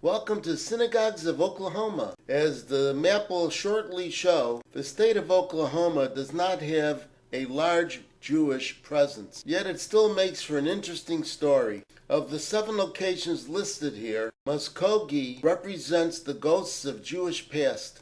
Welcome to Synagogues of Oklahoma. As the map will shortly show, the state of Oklahoma does not have a large Jewish presence, yet it still makes for an interesting story. Of the 7 locations listed here, Muskogee represents the ghosts of Jewish past.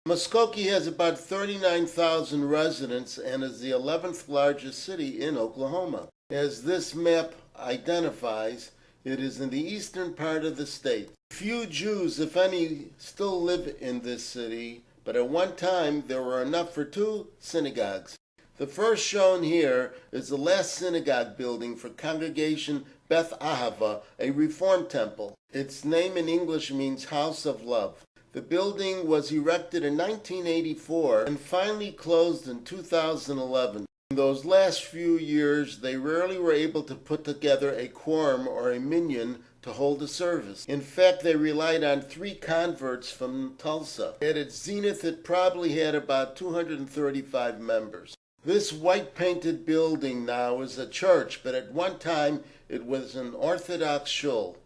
Muskogee has about 39,000 residents and is the 11th largest city in Oklahoma. As this map identifies, it is in the eastern part of the state. Few Jews, if any, still live in this city, but at one time there were enough for 2 synagogues. The first shown here is the last synagogue building for Congregation Beth Ahava, a Reform temple. Its name in English means House of Love. The building was erected in 1984 and finally closed in 2011. In those last few years, they rarely were able to put together a quorum or a minyan to hold a service. In fact, they relied on 3 converts from Tulsa. At its zenith, it probably had about 235 members. This white-painted building now is a church, but at one time it was an Orthodox shul,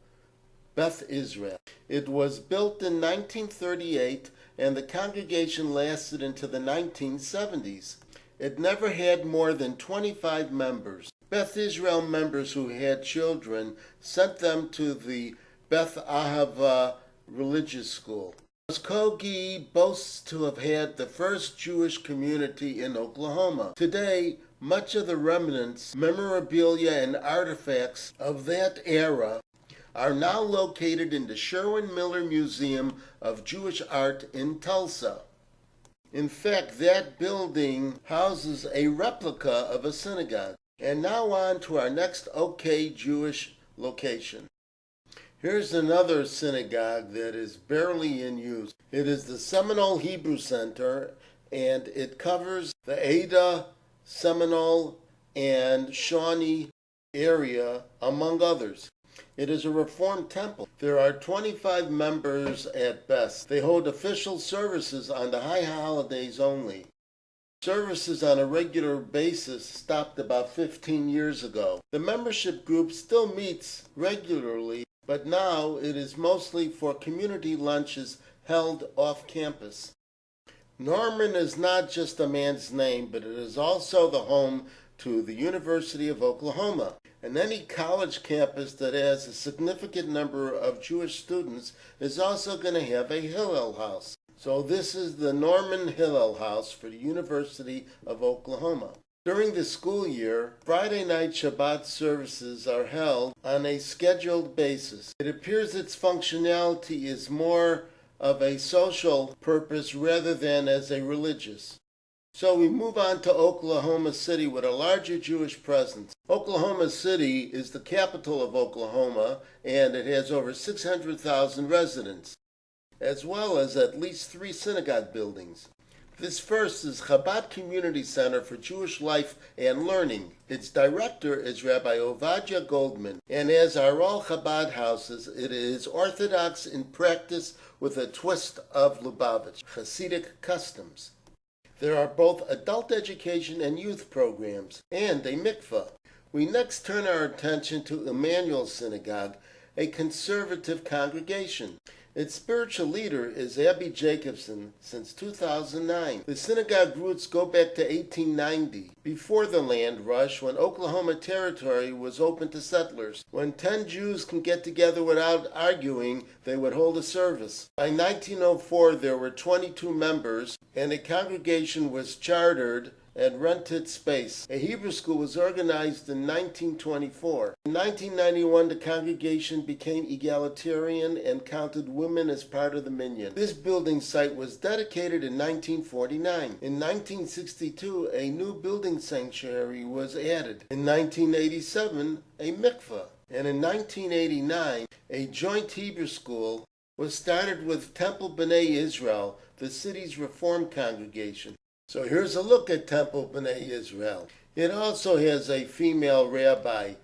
Beth Israel. It was built in 1938, and the congregation lasted into the 1970s. It never had more than 25 members. Beth Israel members who had children sent them to the Beth Ahava religious school. Muskogee boasts to have had the first Jewish community in Oklahoma. Today, much of the remnants, memorabilia, and artifacts of that era are now located in the Sherwin-Miller Museum of Jewish Art in Tulsa. In fact, that building houses a replica of a synagogue. And now on to our next OK Jewish location. Here's another synagogue that is barely in use. It is the Seminole Hebrew Center, and it covers the Ada-Seminole and Shawnee area, among others. It is a Reformed temple. There are 25 members at best. They hold official services on the high holidays only. Services on a regular basis stopped about 15 years ago. The membership group still meets regularly, but now it is mostly for community lunches held off campus. Norman is not just a man's name, but it is also the home to the University of Oklahoma. And any college campus that has a significant number of Jewish students is also going to have a Hillel house. So this is the Norman Hillel House for the University of Oklahoma. During the school year, Friday night Shabbat services are held on a scheduled basis. It appears its functionality is more of a social purpose rather than as a religious. So we move on to Oklahoma City with a larger Jewish presence. Oklahoma City is the capital of Oklahoma, and it has over 600,000 residents, as well as at least 3 synagogue buildings. This first is Chabad Community Center for Jewish Life and Learning. Its director is Rabbi Ovadia Goldman, and as are all Chabad houses, it is Orthodox in practice with a twist of Lubavitch, Hasidic customs. There are both adult education and youth programs, and a mikveh. We next turn our attention to Emmanuel Synagogue, a conservative congregation. Its spiritual leader is Abby Jacobson since 2009. The synagogue roots go back to 1890, before the land rush when Oklahoma Territory was open to settlers. When 10 Jews can get together without arguing, they would hold a service. By 1904, there were 22 members, and a congregation was chartered and rented space. A Hebrew school was organized in 1924. In 1991, the congregation became egalitarian and counted women as part of the minyan. This building site was dedicated in 1949. In 1962, a new building sanctuary was added. In 1987, a mikveh. And in 1989, a joint Hebrew school was started with Temple B'nai Israel, the city's Reform congregation. So here's a look at Temple B'nai Israel. It also has a female rabbi,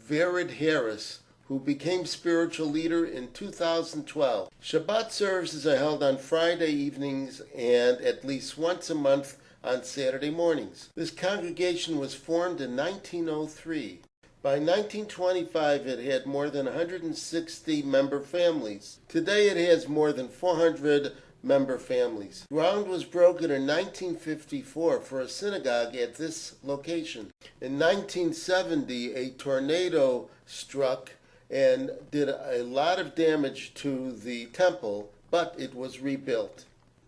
Vered Harris, who became spiritual leader in 2012. Shabbat services are held on Friday evenings and at least once a month on Saturday mornings. This congregation was formed in 1903. By 1925, it had more than 160 member families. Today, it has more than 400 member families. Ground was broken in 1954 for a synagogue at this location. In 1970, a tornado struck and did a lot of damage to the temple, but it was rebuilt.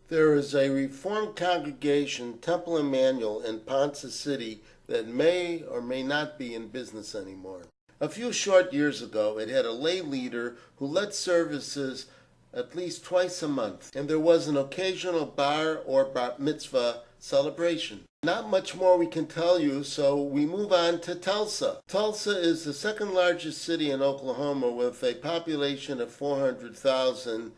There is a Reformed congregation, Temple Emmanuel, in Ponce City that may or may not be in business anymore. A few short years ago, it had a lay leader who led services at least twice a month, and there was an occasional bar or bar mitzvah celebration. Not much more we can tell you, so we move on to Tulsa. Tulsa is the second largest city in Oklahoma with a population of 400,000,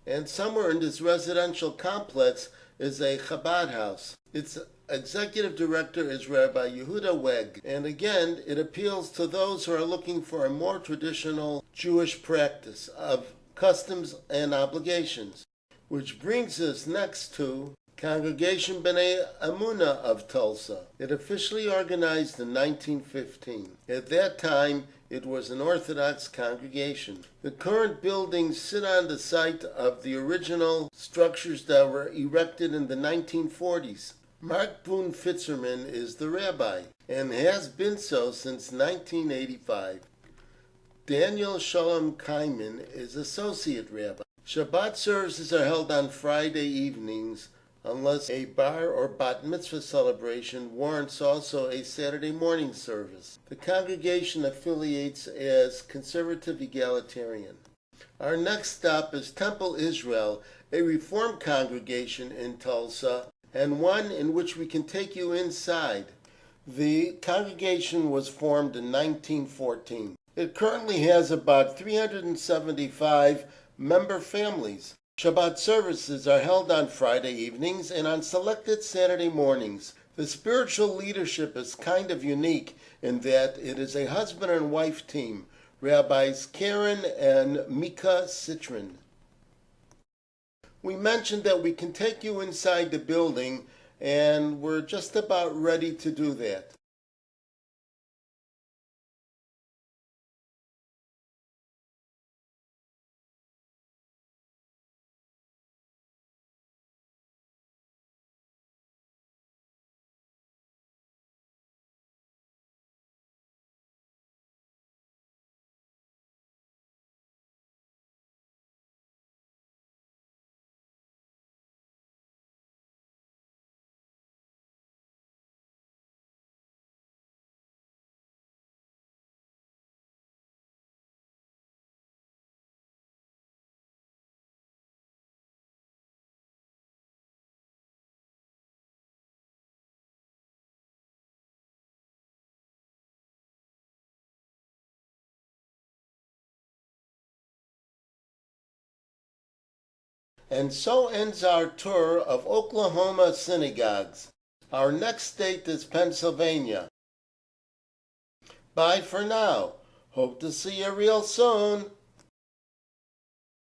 and somewhere in this residential complex is a Chabad house. Its executive director is Rabbi Yehuda Weg, and again, it appeals to those who are looking for a more traditional Jewish practice of customs and obligations. Which brings us next to Congregation B'nai Amunah of Tulsa. It officially organized in 1915. At that time, it was an Orthodox congregation. The current buildings sit on the site of the original structures that were erected in the 1940s. Mark Boone Fitzerman is the rabbi and has been so since 1985. Daniel Shalom Kaiman is associate rabbi. Shabbat services are held on Friday evenings unless a bar or bat mitzvah celebration warrants also a Saturday morning service. The congregation affiliates as Conservative Egalitarian. Our next stop is Temple Israel, a Reformed congregation in Tulsa, and one in which we can take you inside. The congregation was formed in 1914. It currently has about 375 member families. Shabbat services are held on Friday evenings and on selected Saturday mornings. The spiritual leadership is kind of unique in that it is a husband and wife team, Rabbis Karen and Mika Citrin. We mentioned that we can take you inside the building, and we're just about ready to do that. And so ends our tour of Oklahoma synagogues. Our next state is Pennsylvania. Bye for now. Hope to see you real soon.